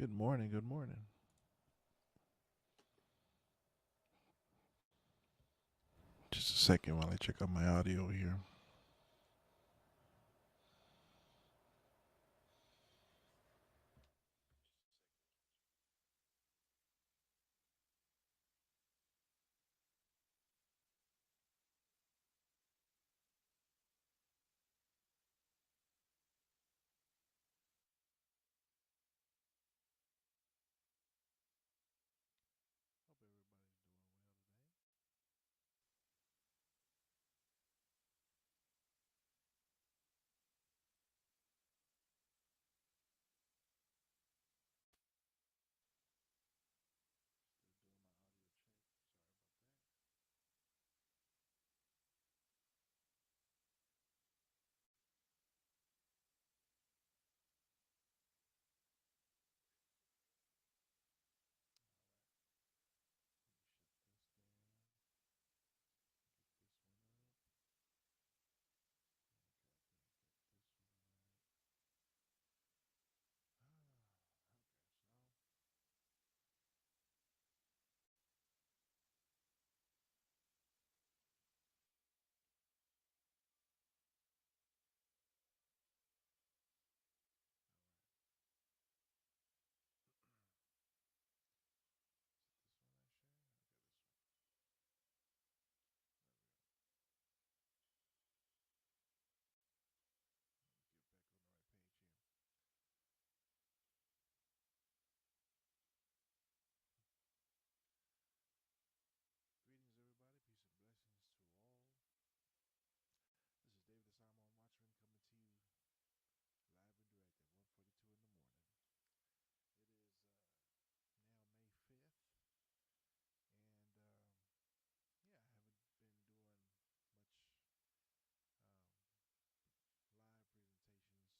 Good morning. Good morning. Just a second while I check out my audio here. Hope everybody's doing well today. Still doing my audio check. Sorry about that. All right. Let me shut this down. Get this one up. Okay, I think I got this one right. Okay, so is it this one I share? Okay, this one. There we go. Let me get back on the right page here. Greetings, everybody. Peace and blessings to all. This is David the Simon Watchman coming to you live and direct at 1:42 in the morning. It is now May 5th, and yeah, I haven't been doing much um, live presentations, like I used to. But I've been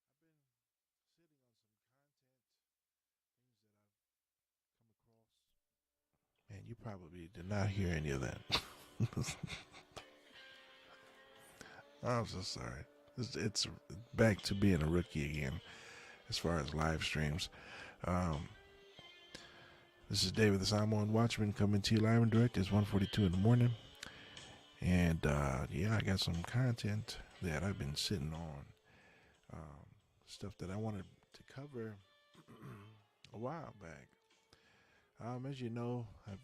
sitting on some content, things that I've come across. Man, you probably did not hear any of that. I'm so sorry. It's back to being a rookie again as far as live streams. Um, This is David the Simon Watchman coming to you live and direct. It's 1:42 in the morning. And yeah, I got some content that I've been sitting on. Stuff that I wanted to cover a while back. As you know, I've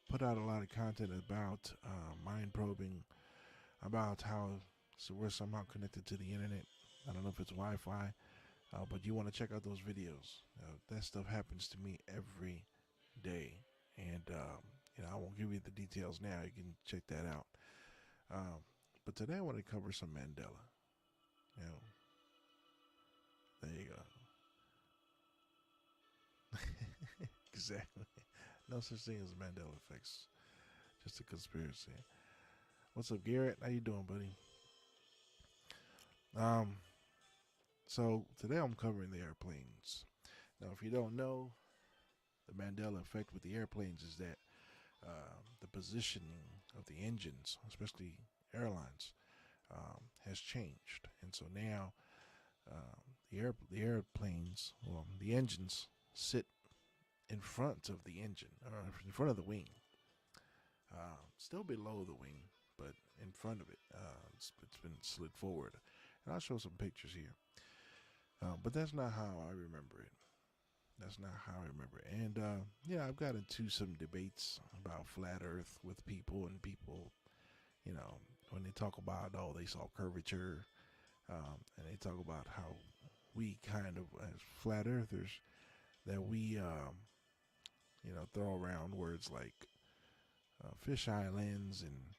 put out a lot of content about mind probing, about how so we're somehow connected to the internet. I don't know if it's Wi-Fi, but you want to check out those videos. That stuff happens to me every day, and I won't give you the details now. You can check that out. Um, but today I want to cover some Mandela. You know, there you go. Exactly. No such thing as Mandela effects. Just a conspiracy. What's up, Garrett? How you doing, buddy? Um, so today I'm covering the airplanes. Now, if you don't know, the Mandela effect with the airplanes is that the positioning of the engines, especially airlines, has changed, and so now the airplanes, well, the engines sit in front of the engine or in front of the wing, still below the wing, but in front of it. It's been slid forward, and I'll show some pictures here. But that's not how I remember it. That's not how I remember it. And yeah, I've got into some debates about flat Earth with people, and people, when they talk about, oh, they saw curvature, and they talk about how we kind of, as flat earthers, that we, throw around words like fish islands, and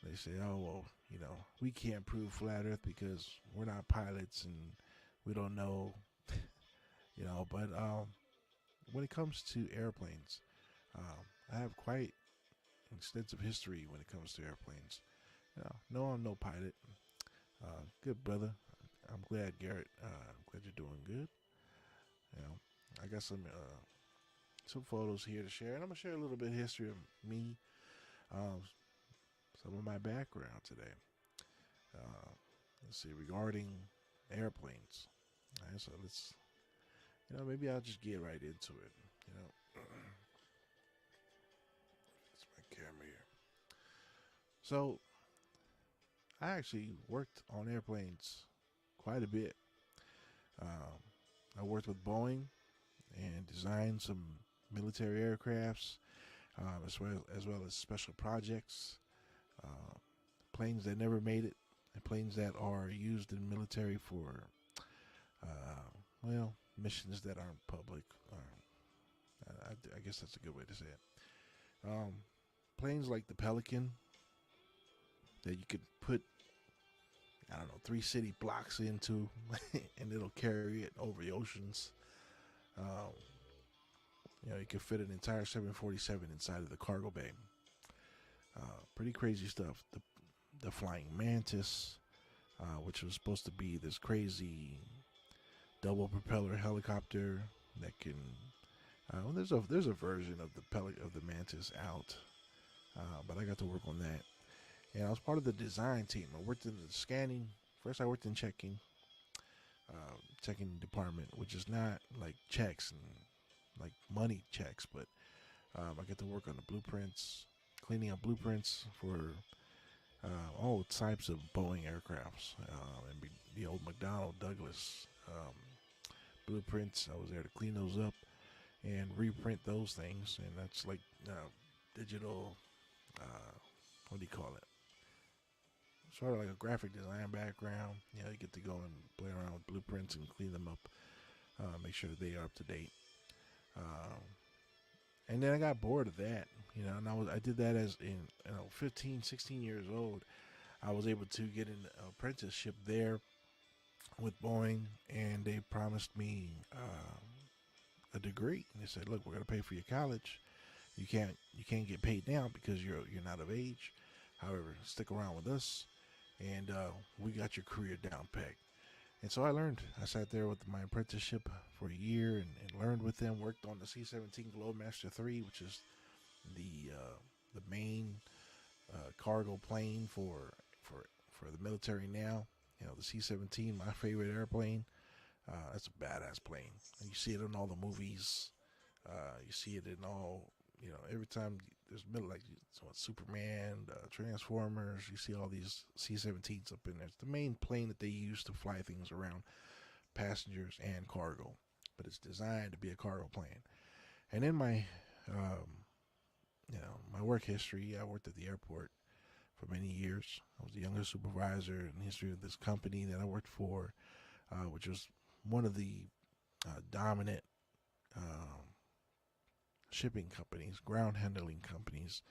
they say, oh, well, we can't prove flat earth because we're not pilots and we don't know, but when it comes to airplanes, I have quite extensive history when it comes to airplanes. No, I'm no pilot. Good brother. I'm glad, Garrett. I'm glad you're doing good. I got some photos here to share, and I'm gonna share a little bit of history of me, um, some of my background today. Uh, let's see, regarding airplanes. All right, so let's, maybe I'll just get right into it. It's my camera here. So I actually worked on airplanes quite a bit. Um, I worked with Boeing and designed some military aircrafts, as well as special projects, uh, planes that never made it, and planes that are used in military for, missions that aren't public. I guess that's a good way to say it. Planes like the Pelican that you could put, I don't know, 3 city blocks into, and it'll carry it over the oceans. Um, you could fit an entire 747 inside of the cargo bay. Pretty crazy stuff. The flying mantis, which was supposed to be this crazy double propeller helicopter that can. There's a version of the mantis out, but I got to work on that. And I was part of the design team. I worked in the scanning. First, I worked in checking department, which is not like checks and like money checks, but I get to work on the blueprints, cleaning up blueprints for all types of Boeing aircrafts, and the old McDonnell Douglas blueprints. I was there to clean those up and reprint those things, and that's like digital. What do you call it? Sort of like a graphic design background. You get to go and play around with blueprints and clean them up, make sure that they are up to date. Um, and then I got bored of that, and I did that as in 15, 16 years old. I was able to get an apprenticeship there with Boeing, and they promised me a degree. And they said, "Look, we're gonna pay for your college. You can't get paid now because you're not of age. However, stick around with us, and we got your career down packed." And so I learned. I sat there with my apprenticeship for a year and learned with them. Worked on the C-17 Globemaster 3, which is the main cargo plane for the military now. The C-17, my favorite airplane. That's a badass plane. And you see it in all the movies. You see it in all, every time there's middle like Superman, Transformers. You see all these C-17s up in there. It's the main plane that they use to fly things around, passengers and cargo. But it's designed to be a cargo plane. And in um, my work history, I worked at the airport for many years. I was the youngest supervisor in the history of this company that I worked for, which was one of the dominant um, shipping companies, ground handling companies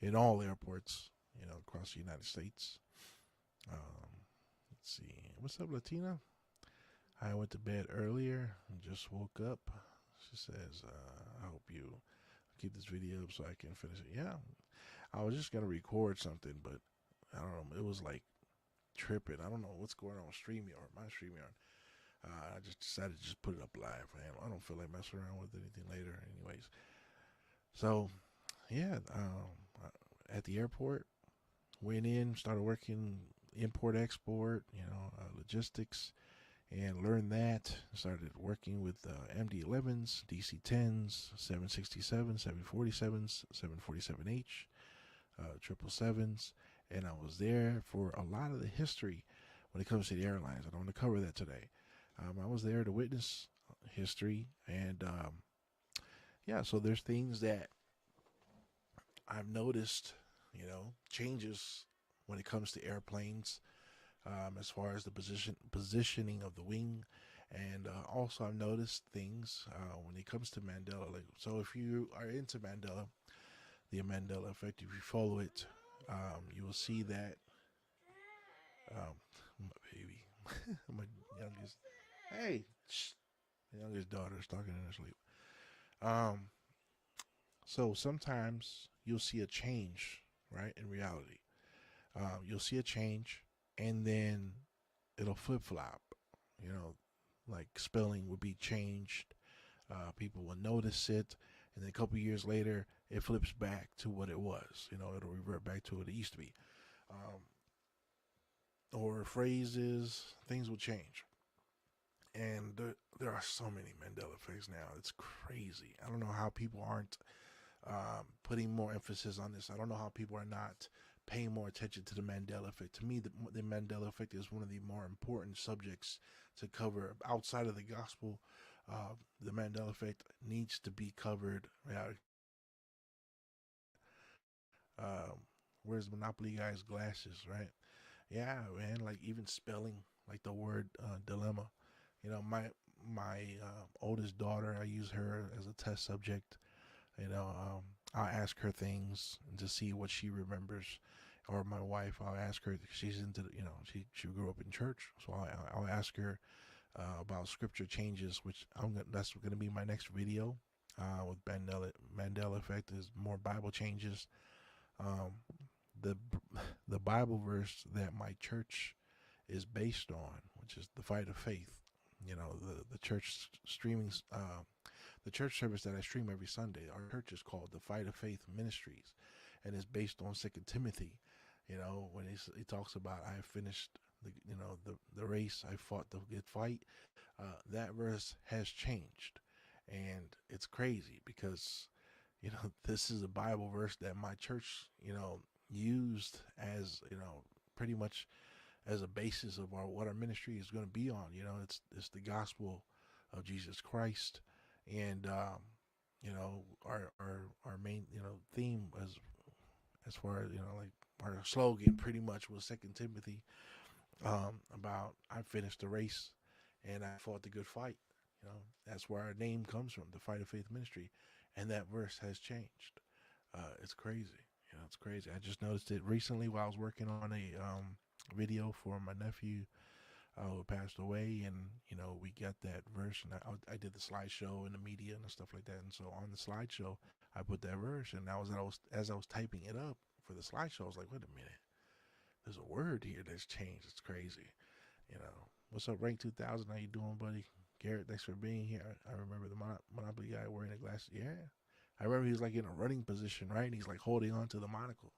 in all airports, across the United States. Um, let's see. What's up, Latina? I went to bed earlier and just woke up. She says, I hope you keep this video up so I can finish it. Yeah, I was just going to record something, but I don't know. It was like tripping. I don't know what's going on with StreamYard, my StreamYard. I just decided to just put it up live. I don't feel like messing around with anything later, anyways. So, yeah, at the airport, went in, started working import export, logistics, and learned that. Started working with MD-11s, DC-10s, 767s, 747s, 747H, 777s, and I was there for a lot of the history when it comes to the airlines. I don't want to cover that today. I was there to witness history, and yeah, so there's things that I've noticed, changes when it comes to airplanes, as far as the positioning of the wing, and also I've noticed things when it comes to Mandela. Like, so if you are into Mandela, the Mandela effect, if you follow it, you will see that my baby, my youngest, hey, shh, my youngest daughter is talking in her sleep. Um, so sometimes you'll see a change, right, in reality. You'll see a change, and then it'll flip flop. You know, like spelling will be changed. People will notice it, and then a couple years later, it flips back to what it was. It'll revert back to what it used to be. Um, or phrases, things will change. And there are so many Mandela effects now. It's crazy. I don't know how people aren't putting more emphasis on this. I don't know how people are not paying more attention to the Mandela effect. To me, the Mandela effect is one of the more important subjects to cover outside of the gospel. The Mandela effect needs to be covered. Yeah. Um, where's Monopoly guy's glasses, right? Yeah, man. Like even spelling, like the word dilemma. My oldest daughter, I use her as a test subject. I'll ask her things to see what she remembers. Or my wife, I'll ask her. She's into, she grew up in church, so I'll ask her about scripture changes, which that's going to be my next video. With Mandela effect is more Bible changes. Um, the the Bible verse that my church is based on, which is the fight of faith. The church streaming, the church service that I stream every Sunday. Our church is called the Fight of Faith Ministries, and it's based on Second Timothy. When he talks about I have finished the race, I fought the good fight. That verse has changed, and it's crazy because this is a Bible verse that my church used as pretty much as a basis of what our ministry is going to be on. It's the gospel of Jesus Christ, and our main theme as far as like our slogan pretty much was Second Timothy, about I finished the race and I fought the good fight. That's where our name comes from, the Fight of Faith Ministry, and that verse has changed. It's crazy. It's crazy. I just noticed it recently while I was working on a video for my nephew who passed away, and we got that verse, and I did the slideshow and the media and stuff like that, and so on the slideshow I put that verse, and as I was typing it up for the slideshow, I was like, wait a minute, there's a word here that's changed. It's crazy. What's up, Rank 2000? How you doing, buddy? Garrett, thanks for being here. I remember the Monopoly guy wearing the glasses. Yeah, I remember he was like in a running position, right? And he's like holding on to the monocle,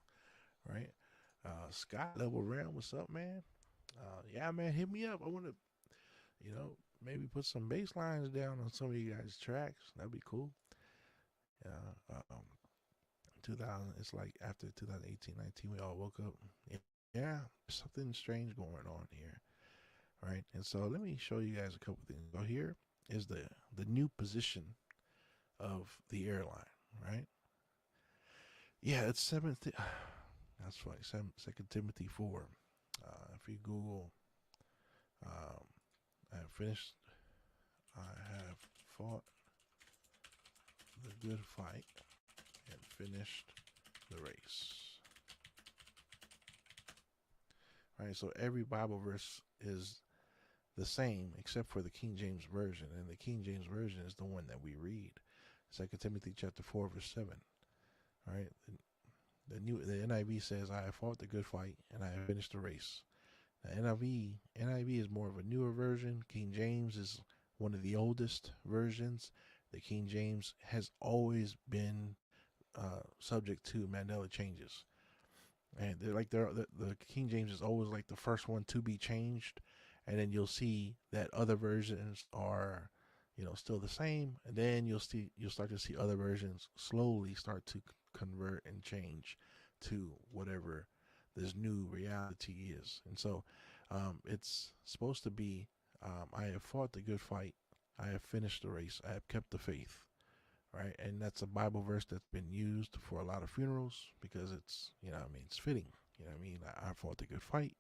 right? Scott Level Ram, what's up, man? Yeah, man, hit me up. I want to, maybe put some bass lines down on some of you guys' tracks. That'd be cool. Um, 2000. It's like after 2018, 19, we all woke up. Yeah, something strange going on here, right? And so let me show you guys a couple things. So here is the new position of the airline, right? Yeah, it's seventh. That's funny. Second Timothy 4. If you Google, um, I have finished. I have fought the good fight and finished the race. Right. So every Bible verse is the same except for the King James version, and the King James version is the one that we read. Second Timothy chapter 4 verse 7. Right. The NIV says, "I have fought the good fight and I have finished the race." Now, NIV is more of a newer version. King James is one of the oldest versions. The King James has always been subject to Mandela changes, and the King James is always like the first one to be changed, and then you'll see that other versions are, still the same, and then you'll start to see other versions slowly start to convert and change to whatever this new reality is. And so it's supposed to be, I have fought the good fight, I have finished the race, I have kept the faith, right? And that's a Bible verse that's been used for a lot of funerals because it's, it's fitting. I fought the good fight.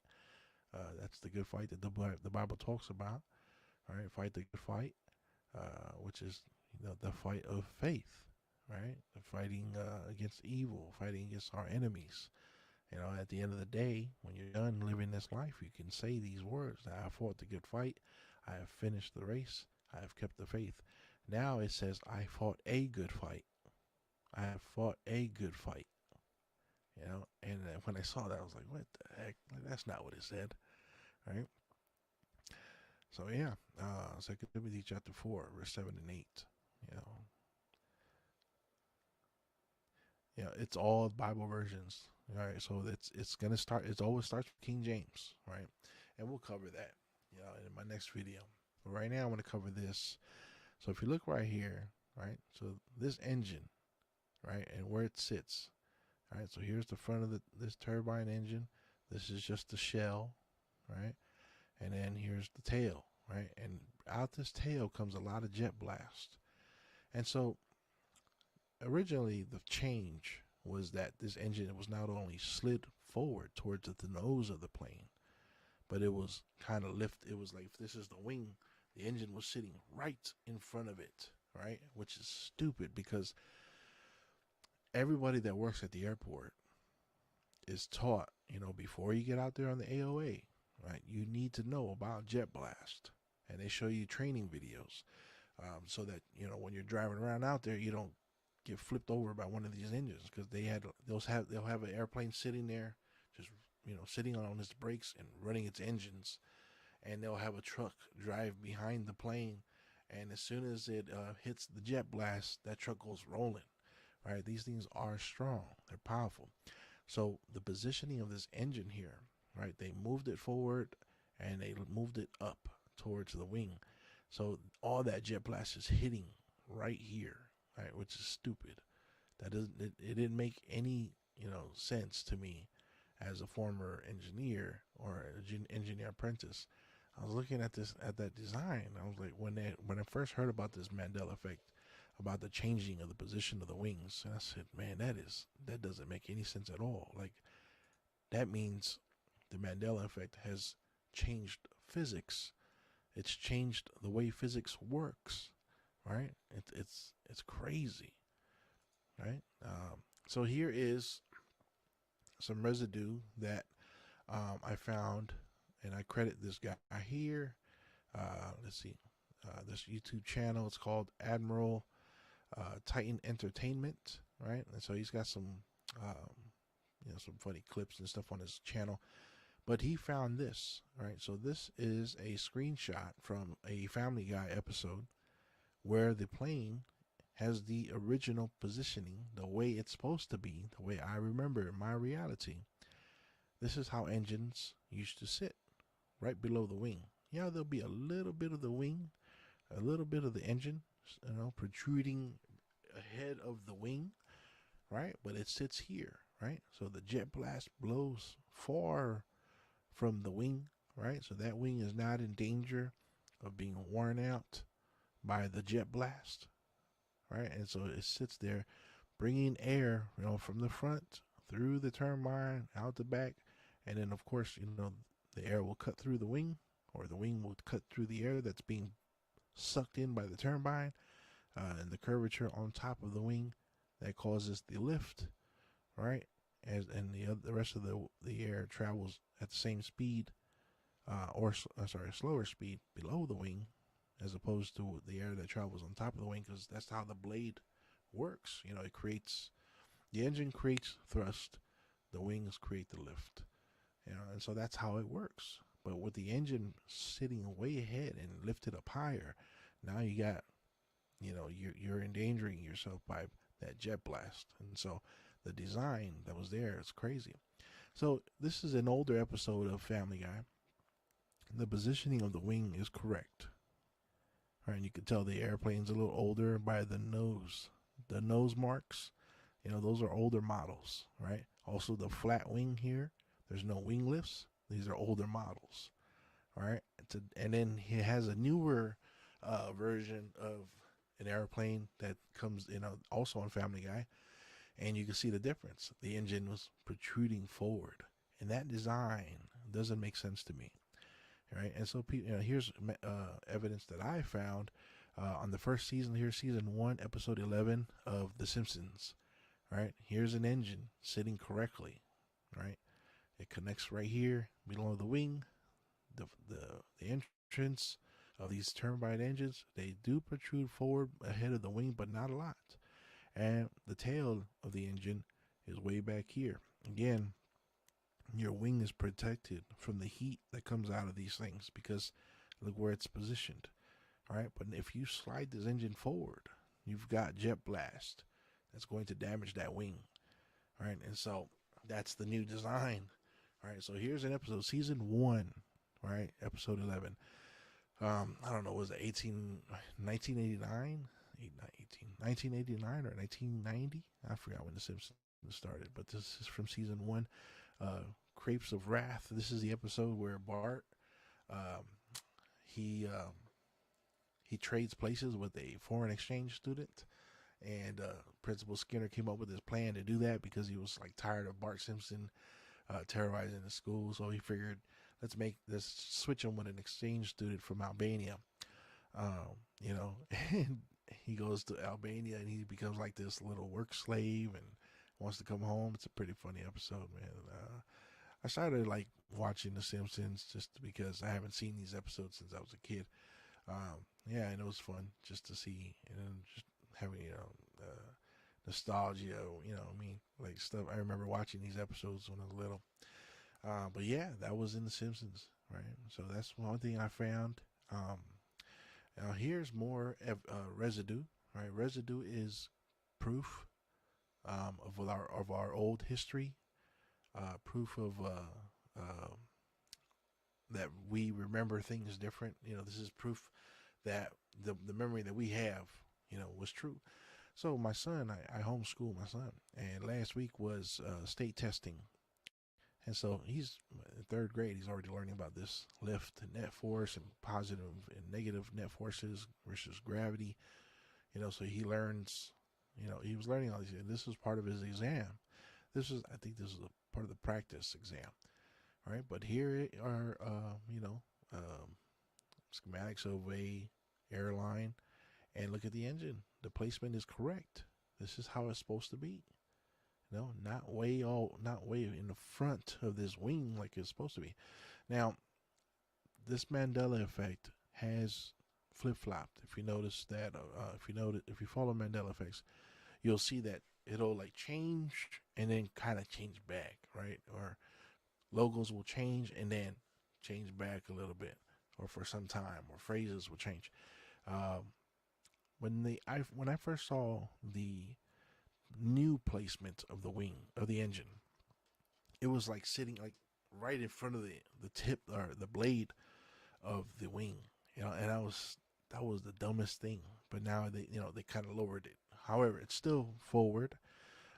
That's the good fight that the Bible talks about, right? Fight the good fight, which is, the fight of faith, right? The fighting against evil, fighting against our enemies. At the end of the day, when you're done living this life, you can say these words: I have fought the good fight, I have finished the race, I have kept the faith. Now it says, I fought a good fight. I have fought a good fight. And when I saw that, I was like, what the heck? Like, that's not what it said, right? So yeah, Second Timothy chapter 4, verse 7 and 8. You know, it's all Bible versions, right? So it's gonna start. It always starts with King James, right? And we'll cover that, in my next video. But right now, I want to cover this. So if you look right here, right? So this engine, right, and where it sits. All right, so here's the front of this turbine engine. This is just the shell, right? And then here's the tail, right? And out this tail comes a lot of jet blast. And so originally the change was that this engine was not only slid forward towards the nose of the plane, but it was kind of lifted. It was like, if this is the wing, the engine was sitting right in front of it, right? Which is stupid because everybody that works at the airport is taught, before you get out there on the AOA, right? You need to know about jet blast, and they show you training videos, so that when you're driving around out there, you don't get flipped over by one of these engines because they'll have an airplane sitting there, just sitting on its brakes and running its engines, and they'll have a truck drive behind the plane, and as soon as it hits the jet blast, that truck goes rolling. Right? These things are strong. They're powerful. So the positioning of this engine here, right? They moved it forward and they moved it up towards the wing. So all that jet blast is hitting right here, right? Which is stupid. That doesn't it didn't make any sense to me as a former engineer or engineer apprentice. I was looking at that design. I was like, when I first heard about this Mandela effect, about the changing of the position of the wings, and I said, man, that doesn't make any sense at all. Like, that means the Mandela effect has changed physics. It's changed the way physics works, right? It's crazy, right? So here is some residue that I found, and I credit this guy here. Let's see, this YouTube channel. It's called Admiral Titan Entertainment, right? And so he's got some funny clips and stuff on his channel. But he found this, right? So this is a screenshot from a Family Guy episode where the plane has the original positioning, the way it's supposed to be, the way I remember my reality. This is how engines used to sit, right below the wing. Yeah, there'll be a little bit of the wing, a little bit of the engine, protruding ahead of the wing, right? But it sits here, right? So the jet blast blows far from the wing, right? So that wing is not in danger of being worn out by the jet blast, right? And so it sits there bringing air, from the front through the turbine out the back, and then of course, the air will cut through the wing, or the wing will cut through the air that's being sucked in by the turbine, and the curvature on top of the wing that causes the lift, right? And the rest of the air travels at the same speed, slower speed below the wing, as opposed to the air that travels on top of the wing, because that's how the blade works. It creates the engine creates thrust, the wings create the lift. And so that's how it works. But with the engine sitting way ahead and lifted up higher, now you got, you're endangering yourself by that jet blast. And so the design that was there is crazy. So this is an older episode of Family Guy. The positioning of the wing is correct. Right, and you can tell the airplane's a little older by the nose. The nose marks, those are older models, right? Also, the flat wing here, there's no wing lifts. These are older models, right? And then he has a newer version of an airplane that comes, also on Family Guy, and you can see the difference. The engine was protruding forward, and that design doesn't make sense to me, right? And so, here's evidence that I found on the first season. Here's season 1, episode 11 of The Simpsons. Right, here's an engine sitting correctly. Right, it connects right here below the wing. The entrance of these turbine engines, they do protrude forward ahead of the wing, but not a lot. And the tail of the engine is way back here. Again, your wing is protected from the heat that comes out of these things, because look where it's positioned. Right, but if you slide this engine forward, you've got jet blast that's going to damage that wing. Right, and so that's the new design. Right, so here's an episode, season 1, right, episode 11. I don't know, was it 1989? 1989 or 1990? I forgot when The Simpsons started, but this is from season 1. Crepes of Wrath. This is the episode where Bart, um, he trades places with a foreign exchange student, and Principal Skinner came up with this plan to do that because he was like tired of Bart Simpson terrorizing the school. So he figured, let's switch him with an exchange student from Albania. And he goes to Albania and he becomes like this little work slave and wants to come home. It's a pretty funny episode, man. I started like watching The Simpsons just because I haven't seen these episodes since I was a kid. Yeah, and it was fun just to see, and just having nostalgia. I mean, like stuff I remember watching these episodes when I was little. But yeah, that was in The Simpsons, right? So that's one thing I found. Now here's more residue. Right, residue is proof of our old history. Proof of that we remember things different. This is proof that the memory that we have, was true. So my son, I homeschool my son, and last week was state testing, and so he's in third grade. He's already learning about this lift and net force and positive and negative net forces versus gravity. So he learns. He was learning all these. And this was part of his exam. I think this is a part of the practice exam, right? But here are, schematics of a airline, and look at the engine. The placement is correct. This is how it's supposed to be. Not way in the front of this wing like it's supposed to be. Now, this Mandela effect has flip flopped. If you notice that, if you follow Mandela effects, you'll see that it'll like change and then kind of change back, right? Or logos will change and then change back a little bit, or for some time, or phrases will change. Um, when I first saw the new placement of the wing of the engine, it was like sitting like right in front of the tip or the blade of the wing, and that was the dumbest thing. But now they kind of lowered it However, it's still forward.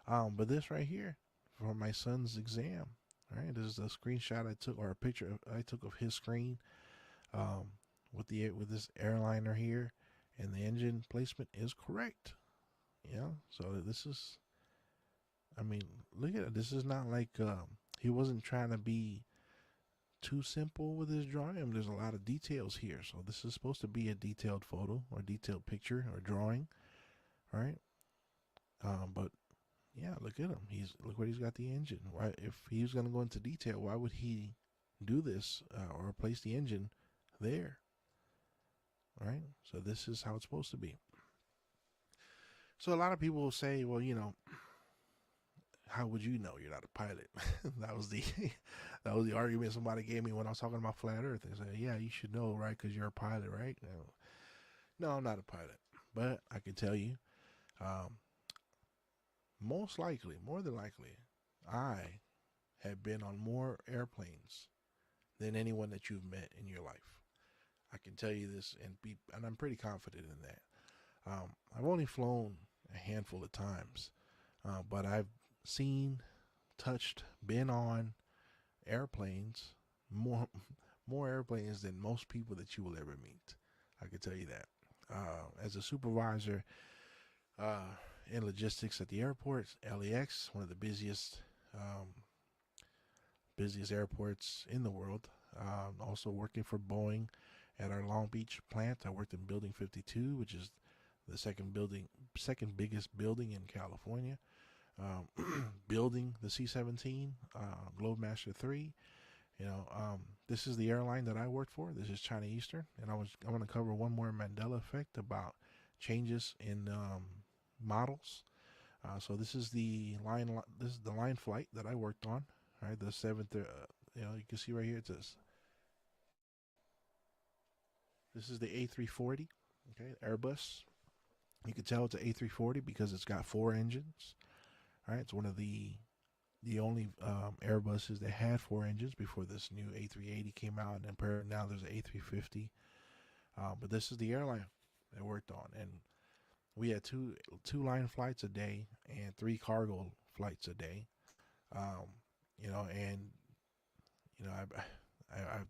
But this right here for my son's exam. Right, this is a screenshot I took, or a picture I took of his screen, um, with this airliner here, and the engine placement is correct. Yeah, so this is, I mean, look at it. This is not like he wasn't trying to be too simple with his drawing. I mean, there's a lot of details here, so this is supposed to be a detailed photo or detailed picture or drawing, right? But yeah, look at him. Look what he's got the engine. Why, if he was going to go into detail, why would he do this or place the engine there, right? So this is how it's supposed to be. So a lot of people will say, well, how would you know you're not a pilot? that was the that was the argument somebody gave me when I was talking about flat Earth. They said, yeah, you should know, right? Because you're a pilot, right? No, I'm not a pilot, but I can tell you, um, most likely, more than likely, I have been on more airplanes than anyone that you've met in your life. I can tell you this, and I'm pretty confident in that. I've only flown a handful of times, but I've seen, touched, been on airplanes, more more airplanes than most people that you will ever meet. I can tell you that. As a supervisor uh, in logistics at the airport, LAX, one of the busiest airports in the world. Also working for Boeing at our Long Beach plant. I worked in Building 52, which is the second biggest building in California. Building the C-17 Globemaster 3. This is the airline that I worked for. This is China Eastern, and I'm going to cover one more Mandela effect about changes in models. So this is the line flight that I worked on. All right, the seventh. You can see right here it says this is the A340. Okay, Airbus. You can tell it's an A340 because it's got four engines. All right, it's one of the only Airbuses that had four engines before this new A380 came out, and then now there's an A350. But this is the airline that worked on, and we had two line flights a day and three cargo flights a day. Um, and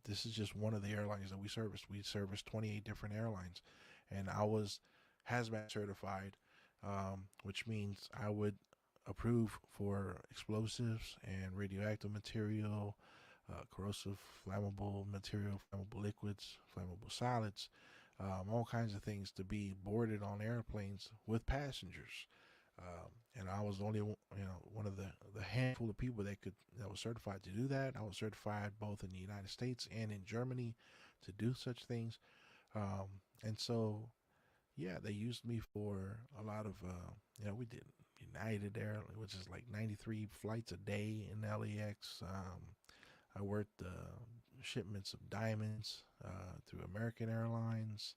this is just one of the airlines that we serviced. We serviced 28 different airlines, and I was hazmat certified, which means I would approve for explosives and radioactive material, corrosive, flammable material, flammable liquids, flammable solids, all kinds of things to be boarded on airplanes with passengers. And I was only, one of the handful of people that was certified to do that. I was certified both in the United States and in Germany to do such things. And so, yeah, they used me for a lot of, we did United Air, which is like 93 flights a day in LAX. I worked shipments of diamonds through American Airlines.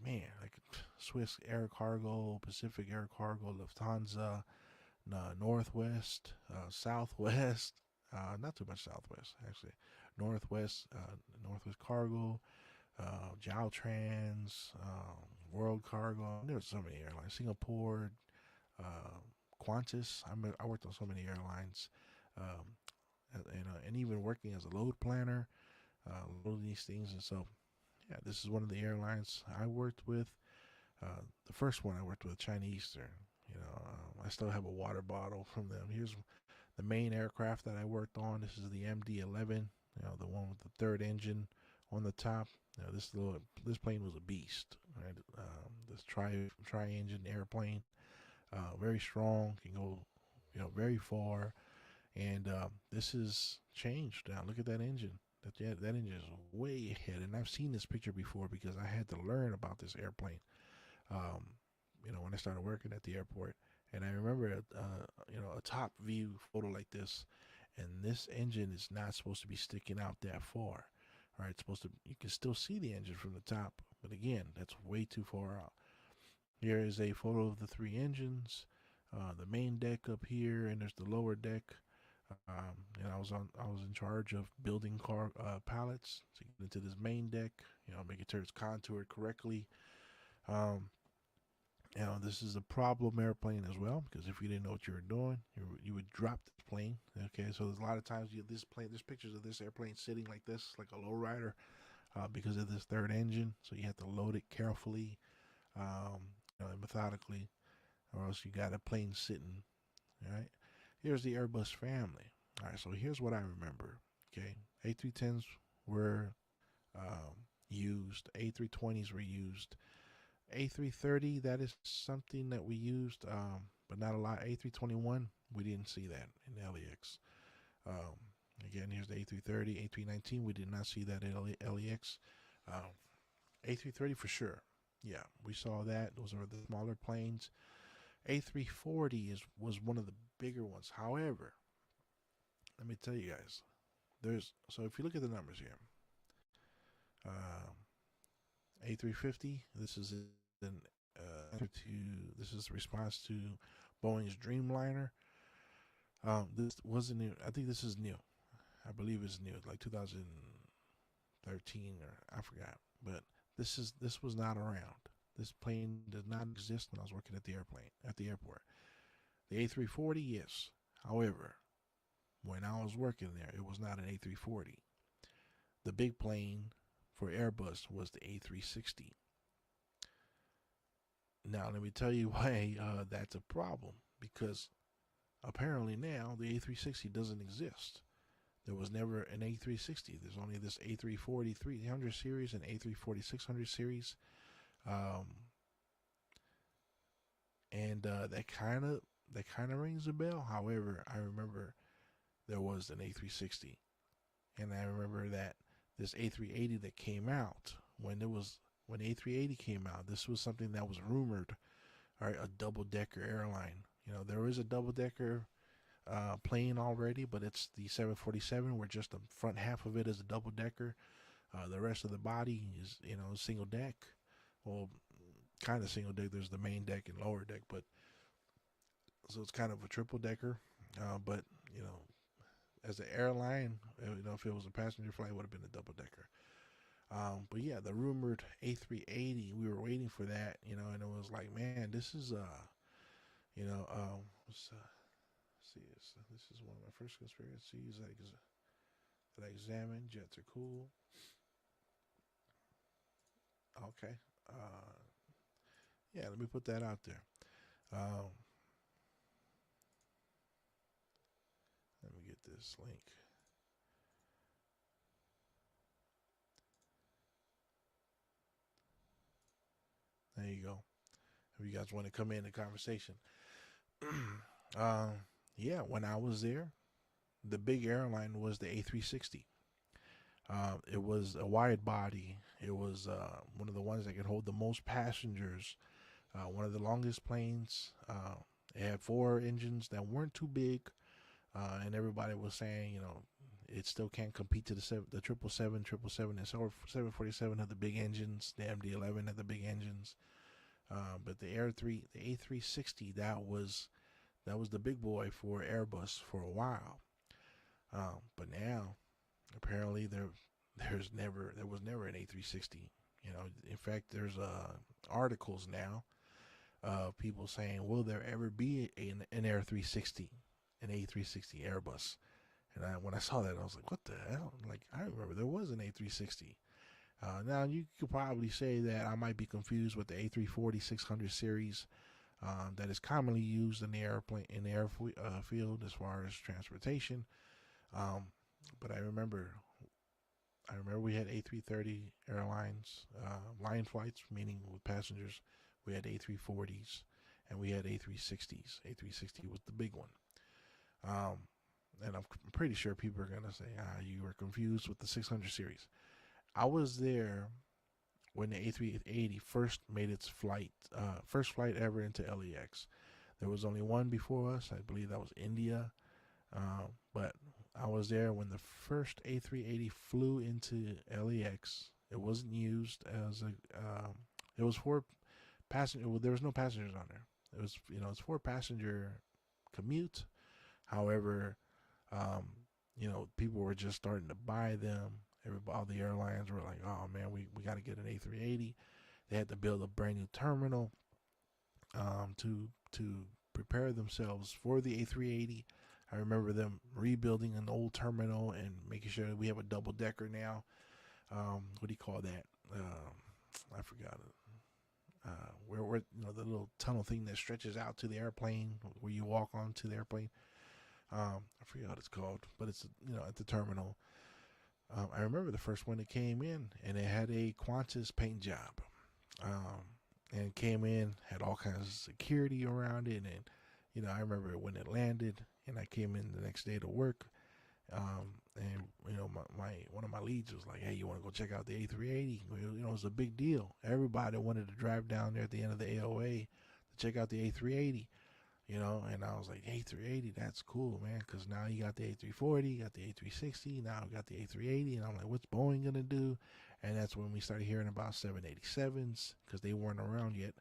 Man, like Swiss Air Cargo, Pacific Air Cargo, Lufthansa, Northwest, Southwest, not too much Southwest actually, Northwest, Northwest Cargo, Trans, World Cargo. There's so many airlines. Singapore, uh, Qantas. I worked on so many airlines, um, and even working as a load planner, loading these things. And so, yeah, this is one of the airlines I worked with. The first one I worked with, China Eastern. I still have a water bottle from them. Here's the main aircraft that I worked on. This is the MD-11. The one with the third engine on the top. This plane was a beast. Right? This tri-engine airplane, very strong, can go, very far. And this is changed now. Look at that engine. That engine is way ahead. And I've seen this picture before because I had to learn about this airplane. Um, when I started working at the airport, and I remember, a top view photo like this, and this engine is not supposed to be sticking out that far. All right, it's supposed to. You can still see the engine from the top, but again, that's way too far out. Here is a photo of the three engines, the main deck up here, and there's the lower deck. And I was in charge of building car pallets to get into this main deck. Making sure it's contoured correctly. Um, This is a problem airplane as well because if you didn't know what you were doing, you would drop this plane. Okay, so there's a lot of times this plane, there's pictures of this airplane sitting like this, like a lowrider, because of this third engine. So you have to load it carefully, um, methodically, or else you got a plane sitting. All right. Here's the Airbus family. All right. So here's what I remember. Okay, A310s were used. A320s were used. A330, that is something that we used, but not a lot. A321, we didn't see that in LEX. Um, Again, here's the A330, A319. We did not see that in LEX. Um, A330 for sure. Yeah, we saw that. Those are the smaller planes. A340 was one of the bigger ones. However, let me tell you guys, if you look at the numbers here, um, A350. This is an this is a response to Boeing's Dreamliner. This wasn't new. I think this is new. I believe it's new, like 2013 or I forgot. But this was not around. This plane did not exist when I was working at the airport. The A340, yes. However, when I was working there, it was not an A340. The big plane for Airbus was the A360. Now, let me tell you why that's a problem. Because apparently now the A360 doesn't exist. There was never an A360. There's only this A340 300 series and A340 600 series, um, and that kind of rings a bell. However, I remember there was an A360, and I remember that this A380 that came out when A380 came out. This was something that was rumored, all right, a double decker airline. There is a double decker plane already, but it's the 747 where just the front half of it is a double decker. The rest of the body is, single deck. Well, kind of single deck. There's the main deck and lower deck, but so it's kind of a triple decker. But you know, as an airline, if it was a passenger flight, it would have been a double decker. But yeah, the rumored A380, we were waiting for that, and it was like, man, this is you know, let's see, this is one of my first conspiracies that I examined. Jets are cool. Okay. Yeah, let me put that out there. Um, Let me get this link. There you go. If you guys want to come in the conversation, um, yeah, when I was there, the big airline was the A360. It was a wide body. It was one of the ones that could hold the most passengers. One of the longest planes. It had four engines that weren't too big, and everybody was saying, it still can't compete to the 777, and 747 had the big engines. The MD-11 had the big engines. But the A360, that was the big boy for Airbus for a while. But now, apparently, there was never an A360. In fact, there's articles now of people saying, will there ever be an Air 360, an A360 Airbus? And when I saw that, I was like, what the hell? Like, I remember there was an A360. Now, you could probably say that I might be confused with the A340 600 series that is commonly used in the field as far as transportation. Um, but I remember we had A330 airlines, line flights, meaning with passengers. We had A340s and we had A360s. A360 was the big one. Um, and I'm pretty sure people are going to say, you were confused with the 600 series. I was there when the A380 first made its first flight ever into LEX. There was only one before us. I believe that was India. But I was there when the first A380 flew into LEX. It wasn't used as a. It was for passenger. Well, there was no passengers on there. It was it's for passenger commute. However, um, people were just starting to buy them. All the airlines were like, "Oh man, we got to get an A380." They had to build a brand new terminal. to prepare themselves for the A380. I remember them rebuilding an old terminal and making sure that we have a double decker now. What do you call that? I forgot it. Where the little tunnel thing that stretches out to the airplane where you walk onto the airplane. I forget what it's called, but it's at the terminal. I remember the first one that came in, and it had a Qantas paint job. Um, and it came in, had all kinds of security around it, and I remember when it landed, and I came in the next day to work. And my one of my leads was like, "Hey, you want to go check out the A380?" It was a big deal. Everybody wanted to drive down there at the end of the AOA to check out the A380. And I was like, A380, that's cool, man, because now you got the A340, you got the A360, now we got the A380, and I'm like, what's Boeing gonna do? And that's when we started hearing about 787s because they weren't around yet.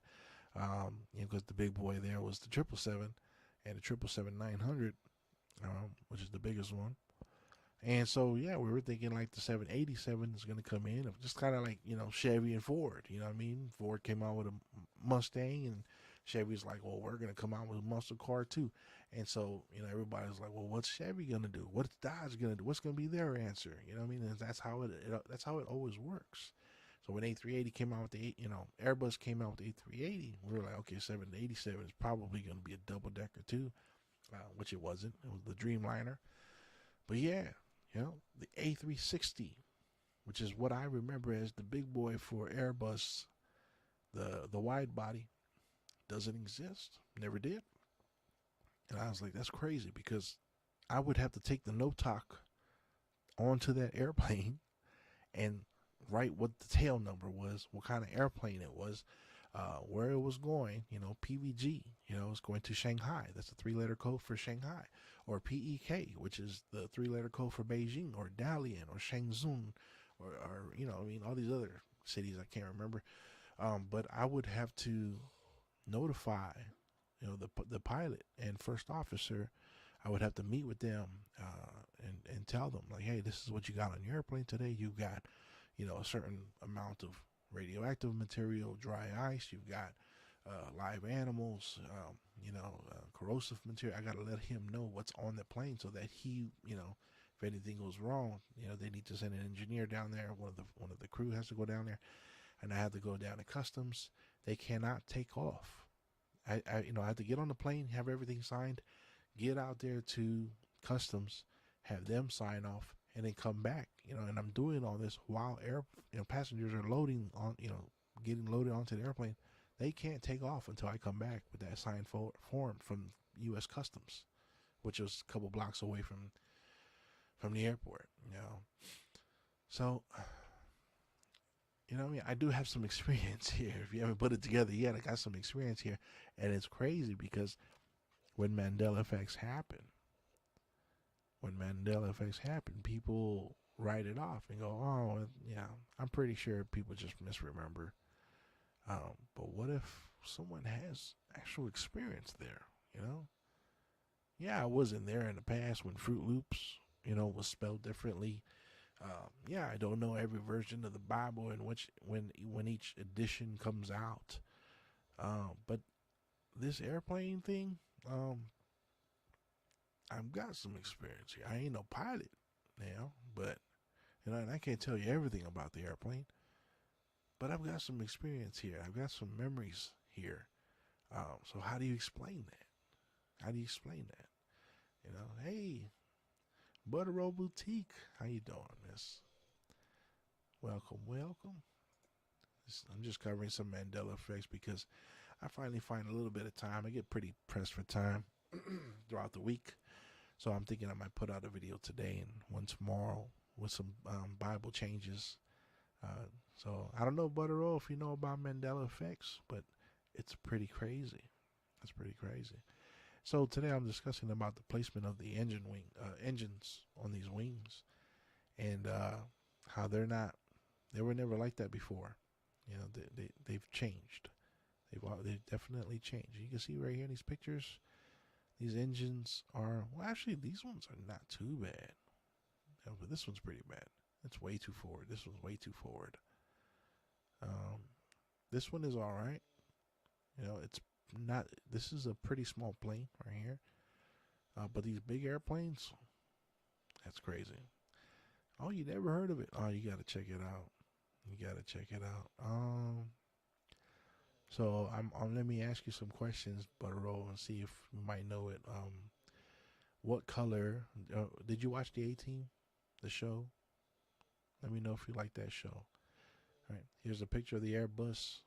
Because the big boy there was the 777 and the 777-900, which is the biggest one. And so, yeah, we were thinking like the 787 is going to come in, just kind of like, Chevy and Ford. You know what I mean? Ford came out with a Mustang, and Chevy's like, well, we're going to come out with a muscle car too. And so, everybody's like, well, what's Chevy going to do? What's Dodge going to do? What's going to be their answer? You know what I mean? And that's how it always works. So when A380 came out with Airbus came out with the A380, we were like, okay, 787 is probably going to be a double decker too, which it wasn't. It was the Dreamliner. But yeah, the A360, which is what I remember as the big boy for Airbus, the wide body, doesn't exist. Never did. And I was like, that's crazy because I would have to take the no talk onto that airplane and write what the tail number was, what kind of airplane it was, where it was going, PVG, it's going to Shanghai. That's a 3-letter code for Shanghai. Or PEK, which is the 3-letter code for Beijing, or Dalian, or Shenzhen, or all these other cities I can't remember. But I would have to notify, the pilot and first officer. I would have to meet with them and tell them, like, hey, this is what you got on your airplane today. You've got, a certain amount of radioactive material, dry ice. You've got live animals, corrosive material. I got to let him know what's on the plane so that he, if anything goes wrong, they need to send an engineer down there. One of the crew has to go down there, and I have to go down to customs. They cannot take off. I have to get on the plane, have everything signed, get out there to customs, have them sign off, and then come back. And I'm doing all this while passengers are loading on, getting loaded onto the airplane. They can't take off until I come back with that signed form from U.S. Customs, which was a couple blocks away from the airport. So I do have some experience here. If you haven't put it together yet, I got some experience here, and it's crazy because when Mandela effects happen, people write it off and go, "Oh, yeah, I'm pretty sure people just misremember." But what if someone has actual experience there? Yeah, I wasn't there in the past when Fruit Loops, was spelled differently. Yeah, I don't know every version of the Bible in which when each edition comes out. But this airplane thing, I've got some experience here. I ain't no pilot now, but and I can't tell you everything about the airplane. But I've got some experience here. I've got some memories here. So how do you explain that? How do you explain that? Hey, Butterroll Boutique, how you doing, miss? Welcome, welcome. I'm just covering some Mandela effects because I finally find a little bit of time. I get pretty pressed for time throughout the week. So I'm thinking I might put out a video today and one tomorrow with some Bible changes. So I don't know, Butterroll, if you know about Mandela effects, but it's pretty crazy. It's pretty crazy. So today I'm discussing about the placement of the engines on these wings, and how they were never like that before. They've changed. They've definitely changed. You can see right here in these pictures, these engines are, well, actually these ones are not too bad. But this one's pretty bad. It's way too forward. This one's way too forward. This one is all right. It's not. This is a pretty small plane right here. But these big airplanes, that's crazy. Oh, you never heard of it? Oh, you gotta check it out. You gotta check it out. So let me ask you some questions, Butterroll, and see if you might know it. What color? Did you watch the 18, the show? Let me know if you like that show. All right. Here's a picture of the Airbus.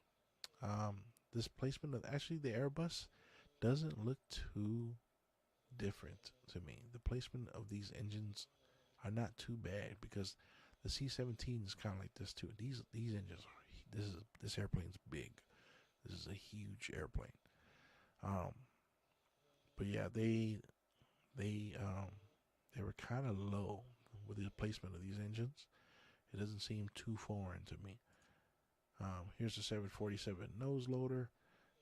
Um, this placement of actually the Airbus doesn't look too different to me. The placement of these engines are not too bad because the C-17 is kind of like this too. These engines are this airplane's big. This is a huge airplane. Um, but yeah, they were kind of low with the placement of these engines. It doesn't seem too foreign to me. Here's the 747 nose loader.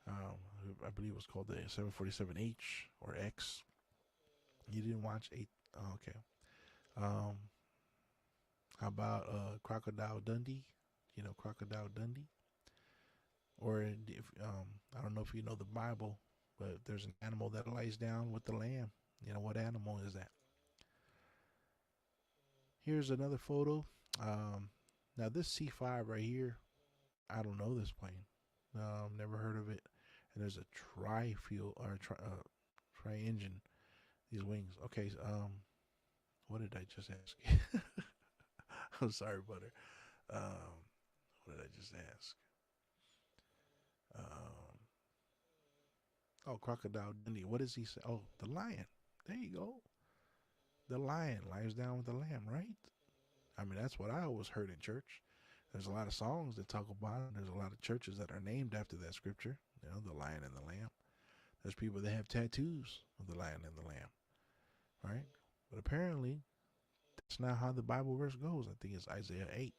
I believe it was called the 747H or X. You didn't watch 8? Oh, okay. Um, how about Crocodile Dundee? You know Crocodile Dundee? Or if I don't know if you know the Bible, but there's an animal that lies down with the lamb. You know what animal is that? Here's another photo. Um, Now this C5 right here, I don't know this plane. Never heard of it. And there's a tri-fuel or tri-engine. These wings. Okay. What did I just ask you? I'm sorry, Butter. Um, what did I just ask? Um, oh, Crocodile Dundee. What does he say? Oh, the lion. There you go. The lion lies down with the lamb, right? I mean, that's what I always heard in church. There's a lot of songs that talk about it. There's a lot of churches that are named after that scripture. You know, the lion and the lamb. There's people that have tattoos of the lion and the lamb, right? But apparently, that's not how the Bible verse goes. I think it's Isaiah 8,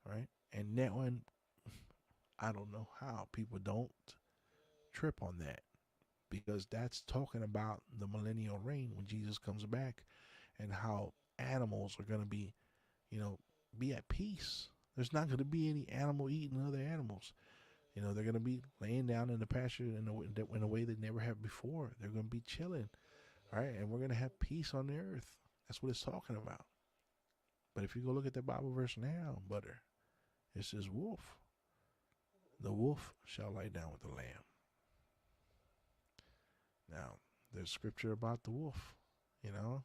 right? And that one, I don't know how people don't trip on that because that's talking about the millennial reign when Jesus comes back and how animals are going to be, you know, be at peace. There's not going to be any animal eating other animals. You know, they're going to be laying down in the pasture in a way they never have before. They're going to be chilling, right? And we're going to have peace on the earth. That's what it's talking about. But if you go look at the Bible verse now, Butter, it says wolf. The wolf shall lie down with the lamb. Now, there's scripture about the wolf, you know,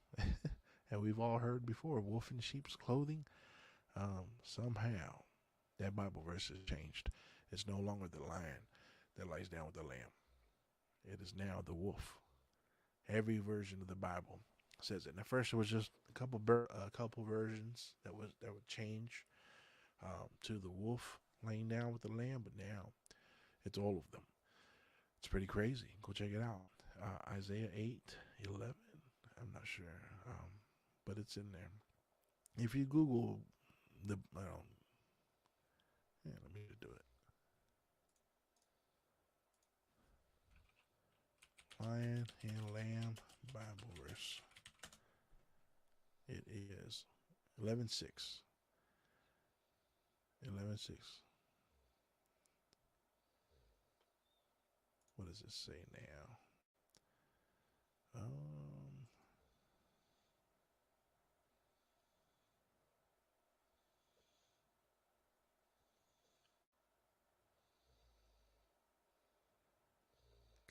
and we've all heard before, wolf in sheep's clothing. Somehow, that Bible verse has changed. It's no longer the lion that lies down with the lamb. It is now the wolf. Every version of the Bible says it. And at first, it was just a couple versions that would change to the wolf laying down with the lamb, but now it's all of them. It's pretty crazy. Go check it out. Isaiah 8:11. I'm not sure, but it's in there. If you Google yeah, let me do it. Lion and Lamb Bible verse. It is 11:6. 11:6. What does it say now? Um,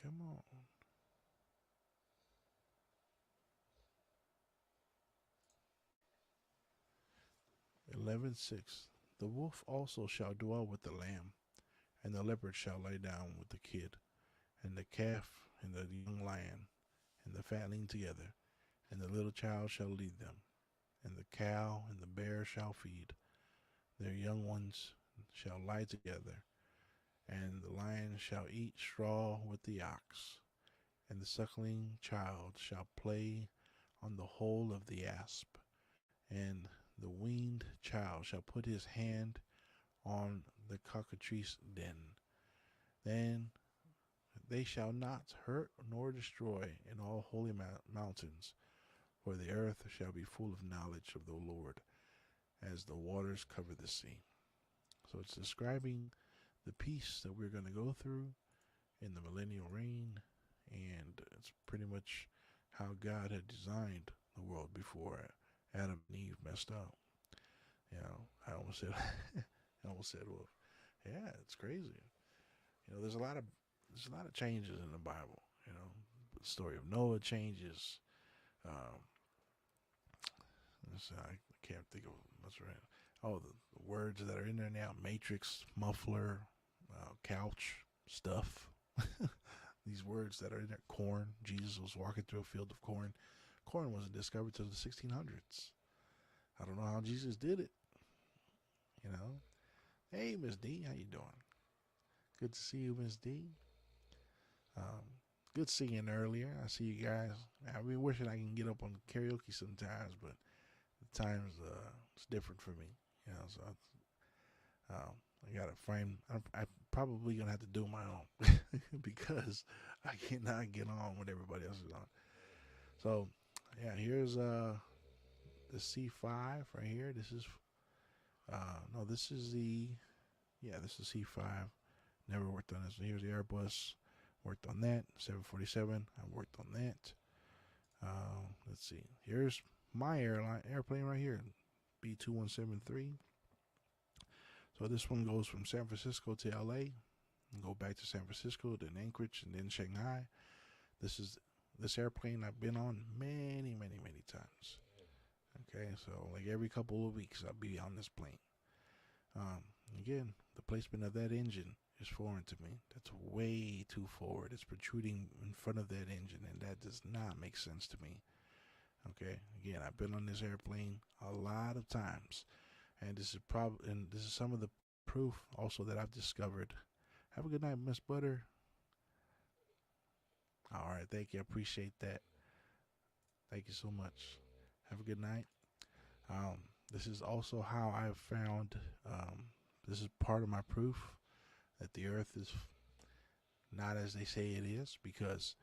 Come on. 11:6. The wolf also shall dwell with the lamb, and the leopard shall lie down with the kid, and the calf and the young lion, and the fatling together, and the little child shall lead them, and the cow and the bear shall feed. Their young ones shall lie together, and the lion shall eat straw with the ox, and the suckling child shall play on the hole of the asp, and the weaned child shall put his hand on the cockatrice den. Then they shall not hurt nor destroy in all holy mountains, for the earth shall be full of knowledge of the Lord, as the waters cover the sea. So it's describing the peace that we're going to go through in the millennial reign, and it's pretty much how God had designed the world before Adam and Eve messed up. I almost said, I almost said, well, yeah, it's crazy. There's a lot of changes in the Bible. The story of Noah changes. Um, I can't think of what's right. Oh, the words that are in there now: matrix, muffler, couch, stuff. These words that are in there: corn. Jesus was walking through a field of corn. Corn wasn't discovered till the 1600s. I don't know how Jesus did it. You know. Hey, Miss D, how you doing? Good to see you, Miss D. Um, good seeing earlier. I see you guys. I've been wishing I can get up on karaoke sometimes, but the times it's different for me. So um, I gotta find. I'm probably gonna have to do my own because I cannot get on when everybody else is on. So yeah, here's the C5 right here. This is no, this is the yeah, this is C5. Never worked on this. So here's the Airbus. Worked on that. 747. I worked on that. Let's see. Here's my airplane right here. B2173. So this one goes from San Francisco to LA. And go back to San Francisco, then Anchorage, and then Shanghai. This airplane I've been on many, many, many times. Okay, so like every couple of weeks I'll be on this plane. Um, Again, the placement of that engine is foreign to me. That's way too forward. It's protruding in front of that engine, and that does not make sense to me. Okay, again, I've been on this airplane a lot of times, and this is some of the proof also that I've discovered. Have a good night, Miss Butter. All right, thank you. I appreciate that. Thank you so much. Have a good night. Um, this is also how I've found. This is part of my proof that the Earth is not as they say it is, because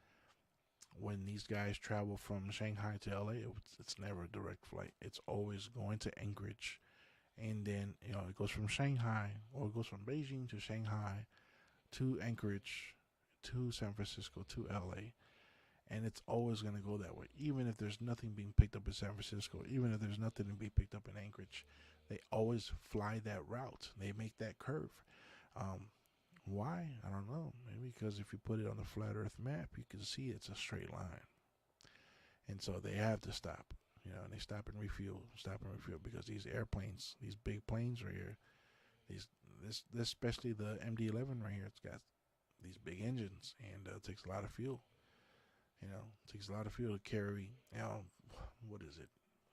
when these guys travel from Shanghai to LA, it's never a direct flight. It's always going to Anchorage, and then it goes from Shanghai, or it goes from Beijing to Shanghai to Anchorage to San Francisco to LA, and it's always going to go that way. Even if there's nothing being picked up in San Francisco, even if there's nothing to be picked up in Anchorage, they always fly that route. They make that curve. Um, why? I don't know. Maybe because if you put it on the flat Earth map, you can see it's a straight line, and so they have to stop. And they stop and refuel, because these airplanes, these big planes right here, these this especially the MD-11 right here, it's got these big engines, and it takes a lot of fuel. It takes a lot of fuel to carry, what is it,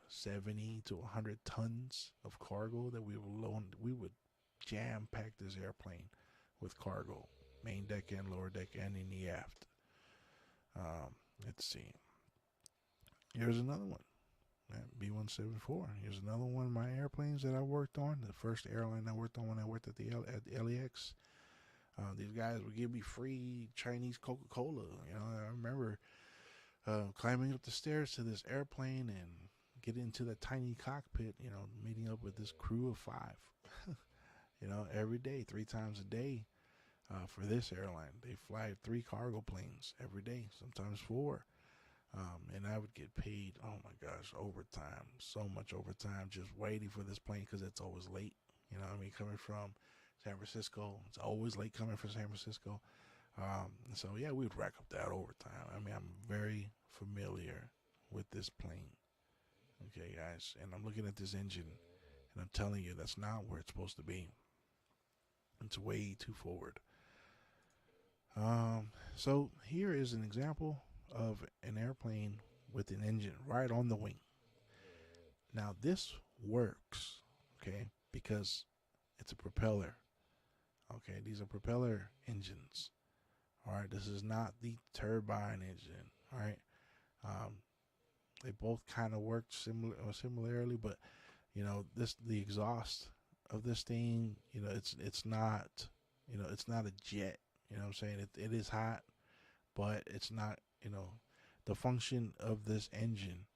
70 to 100 tons of cargo that we would jam pack this airplane with cargo, main deck and lower deck and in the aft. Let's see. Here's another one. B174. Here's another one of my airplanes that I worked on. The first airline I worked on when I worked at the LAX. These guys would give me free Chinese Coca-Cola. I remember climbing up the stairs to this airplane and getting into the tiny cockpit. Meeting up with this crew of 5. Every day, 3 times a day. For this airline, they fly 3 cargo planes every day, sometimes 4. And I would get paid, oh my gosh, overtime, so much overtime, just waiting for this plane because it's always late. Coming from San Francisco, it's always late coming from San Francisco. So yeah, we would rack up that overtime. I'm very familiar with this plane. Okay, guys, and I'm looking at this engine, and I'm telling you, that's not where it's supposed to be. It's way too forward. So here is an example of an airplane with an engine right on the wing. Now this works, okay, because it's a propeller. Okay, these are propeller engines. All right, this is not the turbine engine. All right, um, they both kind of work similarly, but the exhaust of this thing, it's not, it's not a jet. You know what I'm saying? It is hot, but it's not. The function of this engine,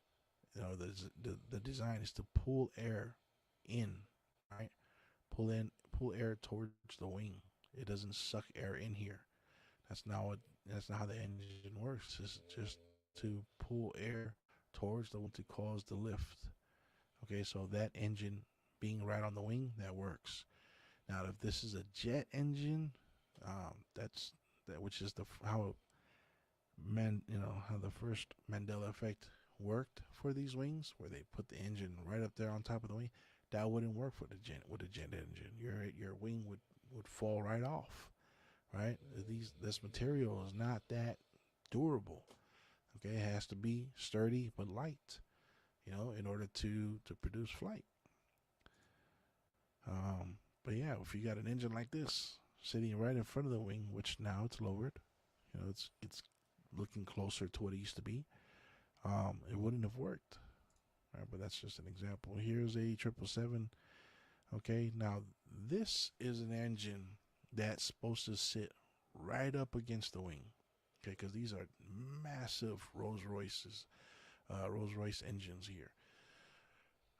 the design is to pull air in, right? Pull air towards the wing. It doesn't suck air in here. That's not what. That's not how the engine works. It's just to pull air towards the wing to cause the lift. Okay, so that engine being right on the wing, that works. Now, if this is a jet engine, that's that which is the how how the first Mandela effect worked for these wings, where they put the engine right up there on top of the wing. That wouldn't work for the jet with a jet engine. Your wing would fall right off. Right? This material is not that durable. Okay, it has to be sturdy but light. In order to produce flight. But yeah, if you got an engine like this sitting right in front of the wing, which now it's lowered, it's looking closer to what it used to be. It wouldn't have worked. Right, but that's just an example. Here's a 777. Okay, now this is an engine that's supposed to sit right up against the wing. Okay, because these are massive Rolls Royce engines here.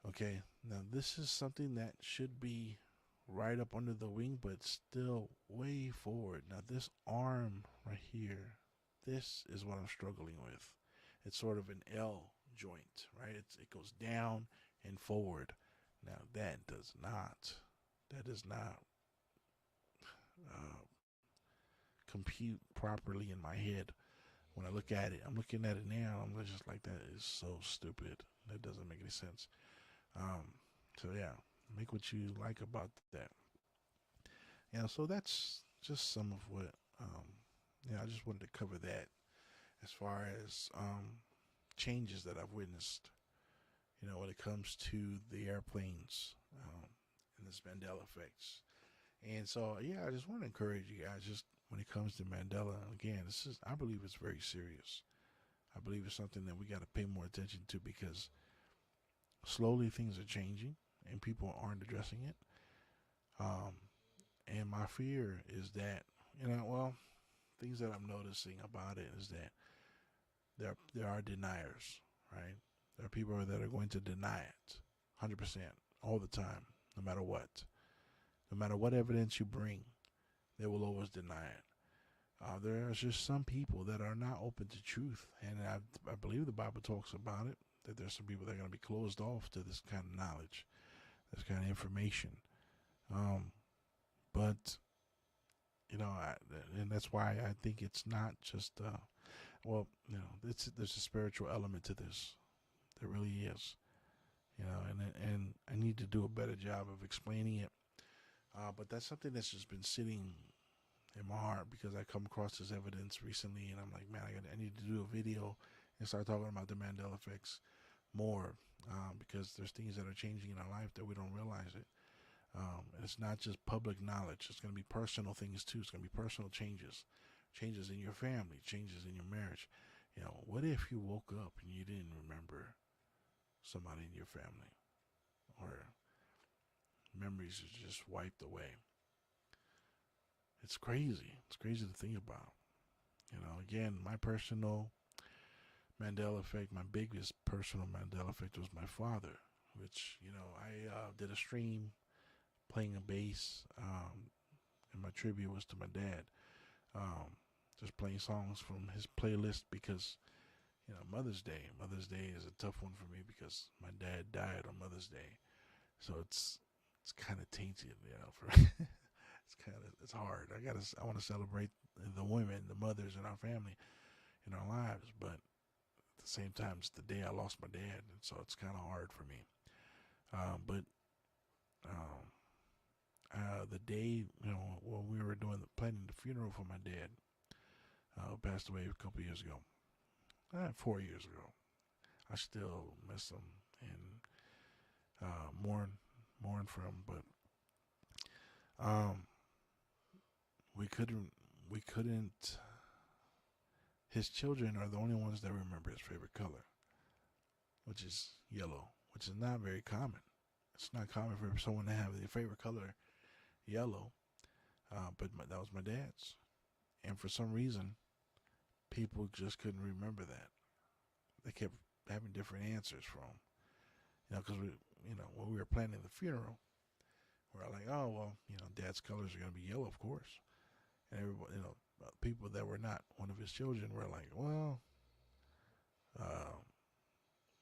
Okay, now this is something that should be right up under the wing, but still way forward. Now, this arm right here, this is what I'm struggling with. It's sort of an L joint, right? It goes down and forward. Now, that does not uh, compute properly in my head. When I look at it, I'm looking at it now, I'm just like, that is so stupid. That doesn't make any sense. Um, so yeah, make what you like about that. So that's just some of what. I just wanted to cover that as far as changes that I've witnessed. When it comes to the airplanes and this Mandela effects. And so yeah, I just want to encourage you guys. Just when it comes to Mandela, again, I believe it's very serious. I believe it's something that we got to pay more attention to because slowly things are changing and people aren't addressing it. Um, and my fear is that, things that I'm noticing about it is that there are deniers, right? There are people that are going to deny it 100% all the time, no matter what. No matter what evidence you bring, they will always deny it. There's just some people that are not open to truth, and I believe the Bible talks about it, that there's some people that are going to be closed off to this kind of knowledge, this kind of information. Um, but and that's why I think it's not just there's a spiritual element to this. There really is. And I need to do a better job of explaining it. But that's something that's just been sitting in my heart because I come across this evidence recently, and I'm like, man, I need to do a video and start talking about the Mandela effects more because there's things that are changing in our life that we don't realize it. And it's not just public knowledge. It's going to be personal things too. It's going to be personal changes in your family, changes in your marriage. What if you woke up and you didn't remember somebody in your family, or memories are just wiped away? It's crazy. It's crazy to think about. Again, my personal Mandela effect, my biggest personal Mandela effect was my father, which, I did a stream playing a bass, and my tribute was to my dad. Um, just playing songs from his playlist because, Mother's Day. Mother's Day is a tough one for me because my dad died on Mother's Day, so it's kind of tainted, for it's hard. I want to celebrate the women, the mothers in our family, in our lives, but at the same time, it's the day I lost my dad, and so it's kind of hard for me. But um, the day, when we were planning the funeral for my dad, who passed away a couple years ago, 4 years ago. I still miss him and mourn for him, but um, we couldn't. His children are the only ones that remember his favorite color, which is yellow, which is not very common. It's not common for someone to have their favorite color yellow, but that was my dad's, and for some reason, people just couldn't remember that. They kept having different answers for him, because when we were planning the funeral, we're like, oh well, dad's colors are gonna be yellow, of course, and everybody, people that were not one of his children were like, well, uh,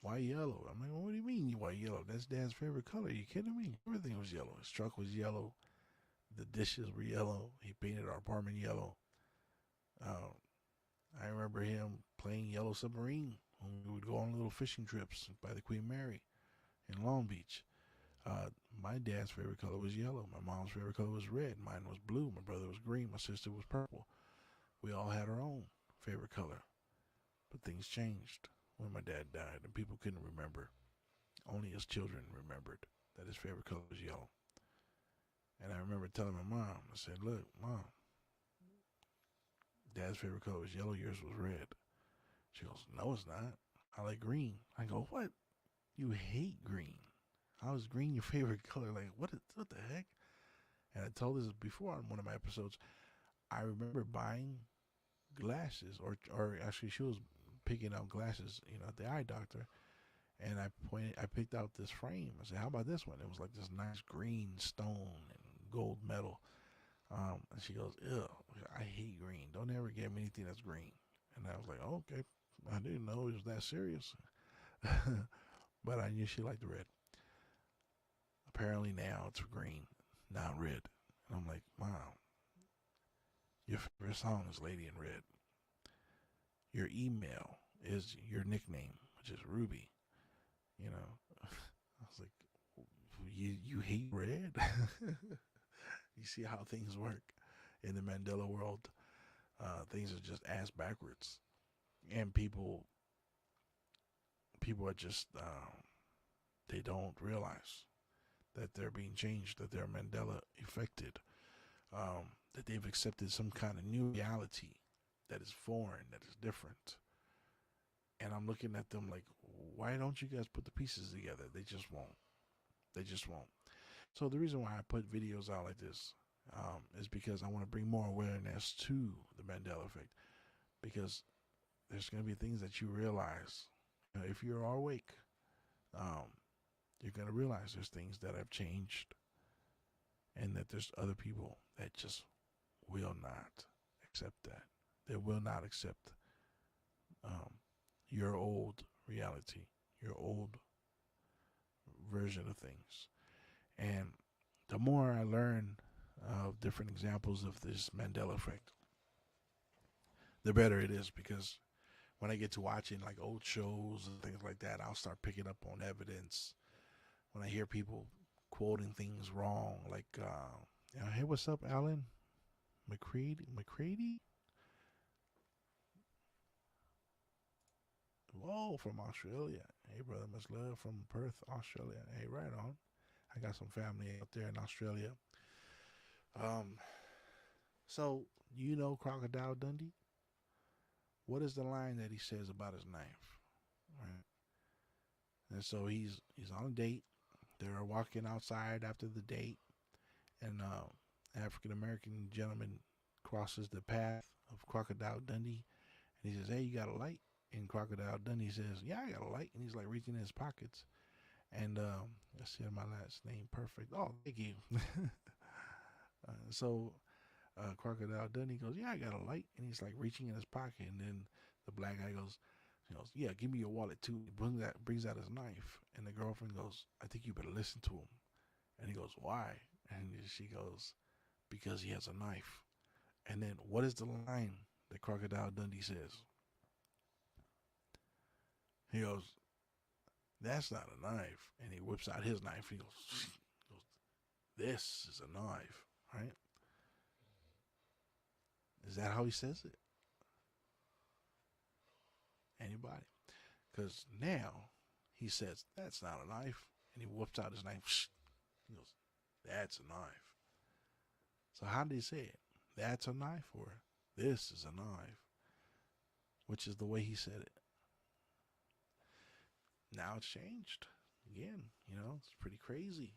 why yellow? I'm like, well, what do you mean why yellow? That's Dad's favorite color. Are you kidding me? Everything was yellow. His truck was yellow. The dishes were yellow. He painted our apartment yellow. Uh, I remember him playing Yellow Submarine when we would go on little fishing trips by the Queen Mary in Long Beach. My dad's favorite color was yellow. My mom's favorite color was red. Mine was blue. My brother was green. My sister was purple. We all had our own favorite color. But things changed when my dad died, and people couldn't remember. Only his children remembered that his favorite color was yellow. And I remember telling my mom, I said, look, Mom, Dad's favorite color was yellow, yours was red. She goes, no, it's not. I like green. I go, what? You hate green. How is green your favorite color? Like, what the heck? And I told this before on one of my episodes. I remember buying glasses, or actually, she was picking out glasses, at the eye doctor. And I picked out this frame. I said, how about this one? It was like this nice green stone and gold metal. And she goes, ew, I hate green. Don't ever get me anything that's green. And I was like, oh, okay. I didn't know it was that serious. But I knew she liked red. Apparently now it's green, not red. And I'm like, Mom, your favorite song is Lady in Red. Your email is your nickname, which is Ruby. You know, I was like, you hate red? You see how things work in the Mandela world. Things are just ass backwards, and people are just they don't realize that they're being changed, that they're Mandela affected, that they've accepted some kind of new reality that is foreign, that is different. And I'm looking at them like, why don't you guys put the pieces together? They just won't. They just won't. So the reason why I put videos out like this is because I want to bring more awareness to the Mandela effect. Because there's going to be things that you realize. If you're awake, um, you're going to realize there's things that have changed, and that there's other people that just will not accept that. They will not accept um, your old reality, your old version of things. And the more I learn of different examples of this Mandela effect, the better it is, because when I get to watching like old shows and things like that, I'll start picking up on evidence. When I hear people quoting things wrong, like, hey, what's up, Alan McCready? Whoa, from Australia. Hey, brother, much love from Perth, Australia. Hey, right on. I got some family out there in Australia. Um, so you know Crocodile Dundee? What is the line that he says about his knife? Right. And so he's on a date. They're walking outside after the date, and African American gentleman crosses the path of Crocodile Dundee, and he says, "Hey, you got a light?" And Crocodile Dundee says, "Yeah, I got a light." And he's like reaching in his pockets, and I said my last name perfect. Oh, thank you. So Crocodile Dundee goes, "Yeah, I got a light," and he's like reaching in his pocket, and then the black guy goes, "Yeah, give me your wallet too." He brings out his knife, and the girlfriend goes, "I think you better listen to him." And he goes, "Why?" And she goes, "Because he has a knife." And then what is the line that Crocodile Dundee says? He goes, "That's not a knife." And he whips out his knife. He goes, "This is a knife," right? Is that how he says it? Anybody? Because now he says, "That's not a knife." And he whips out his knife. He goes, "That's a knife." So how did he say it? That's a knife, or this is a knife? Which is the way he said it. Now it's changed. Again, it's pretty crazy.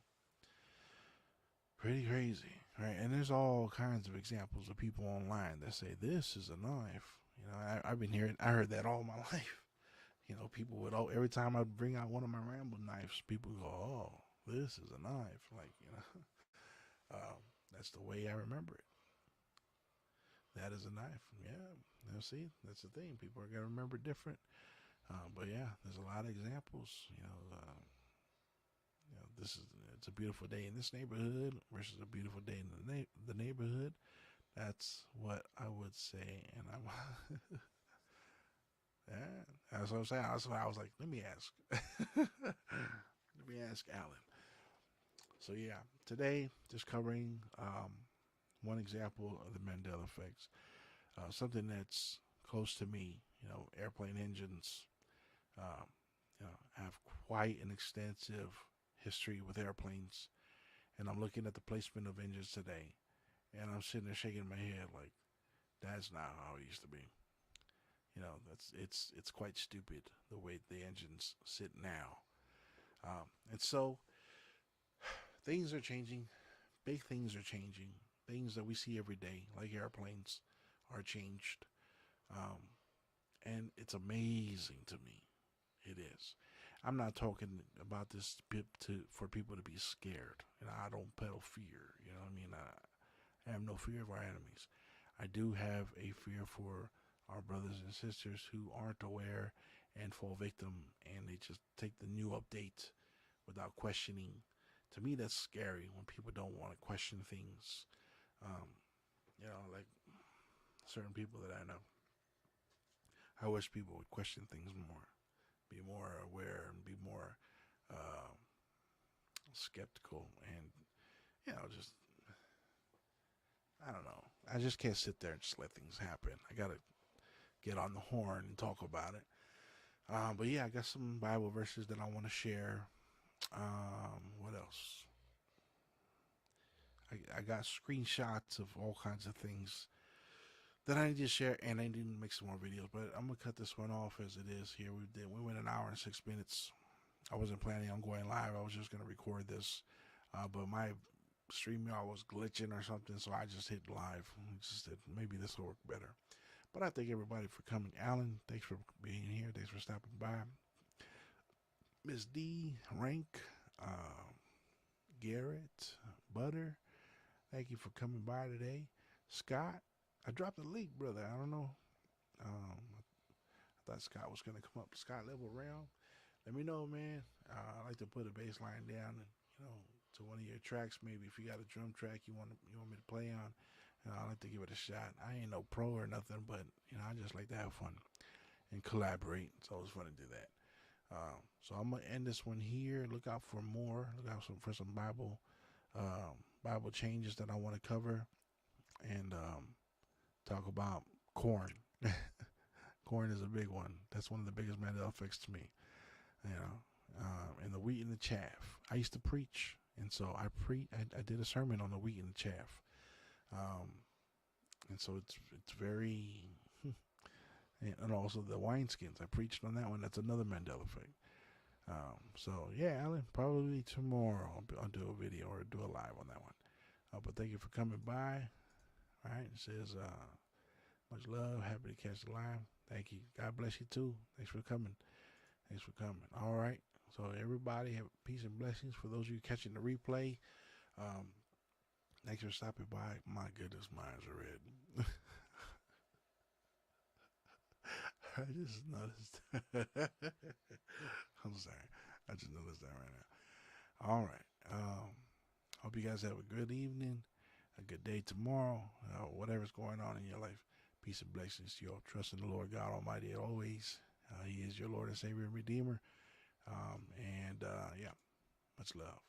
Pretty crazy, right? And there's all kinds of examples of people online that say this is a knife. I've been hearing, I heard that all my life. People would, every time I bring out one of my Rambo knives, people go, "Oh, this is a knife." Like, that's the way I remember it. That is a knife. Yeah. Now see, that's the thing. People are gonna remember different. But yeah, there's a lot of examples. This is it's a beautiful day in this neighborhood versus a beautiful day in the neighborhood. That's what I would say, and I'm yeah, that's what I'm saying. That's why I was like, let me ask, let me ask Alan. So yeah, today just covering one example of the Mandela effects, something that's close to me. Airplane engines. Um, I have quite an extensive history with airplanes, and I'm looking at the placement of engines today, and I'm sitting there shaking my head like, that's not how it used to be. It's quite stupid the way the engines sit now. And so things are changing. Big things are changing. Things that we see every day, like airplanes, are changed. Um, and it's amazing to me. It is. I'm not talking about this for people to be scared. I don't peddle fear. You know what I mean? I have no fear of our enemies. I do have a fear for our brothers and sisters who aren't aware and fall victim, and they just take the new update without questioning. To me, that's scary when people don't want to question things. Um, like certain people that I know. I wish people would question things more, be more aware, and be more uh, skeptical, and just I don't know. I just can't sit there and just let things happen. I gotta get on the horn and talk about it. But yeah, I got some Bible verses that I want to share. What else? I got screenshots of all kinds of things that I need to share, and I need to make some more videos. But I'm gonna cut this one off as it is. Here we went an hour and 6 minutes. I wasn't planning on going live. I was just gonna record this, but my StreamYard was glitching or something, so I just hit live. Just said maybe this will work better. But I thank everybody for coming. Alan, thanks for being here. Thanks for stopping by. Miss D, Rank, uh, Garrett, Butter, thank you for coming by today. Scott, I dropped a link, brother. I don't know. I thought Scott was going to come up. Scott Level Realm. Let me know, man. I like to put a bass line down, and to one of your tracks. Maybe if you got a drum track you want me to play on, I like to give it a shot. I ain't no pro or nothing, but I just like to have fun and collaborate. It's always fun to do that. So I'm gonna end this one here. Look out for more. Look out for some Bible changes that I want to cover, and talk about corn. Corn is a big one. That's one of the biggest mental effects to me. And the wheat and the chaff. I used to preach, and so I did a sermon on the wheat and the chaff. Um, and so it's very and also the wineskins. I preached on that one. That's another Mandela effect. So yeah, Alan, probably tomorrow I'll do a video or do a live on that one. But thank you for coming by. All right, it says much love. Happy to catch the live. Thank you. God bless you too. Thanks for coming. Thanks for coming. All right. So everybody have peace and blessings. For those of you catching the replay, um, thanks for stopping by. My goodness, my eyes are red. I just noticed. I'm sorry. I just noticed that right now. All right. Hope you guys have a good evening, a good day tomorrow, whatever's going on in your life. Peace and blessings to you all. Trust in the Lord God Almighty always. He is your Lord and Savior and Redeemer. And yeah, much love.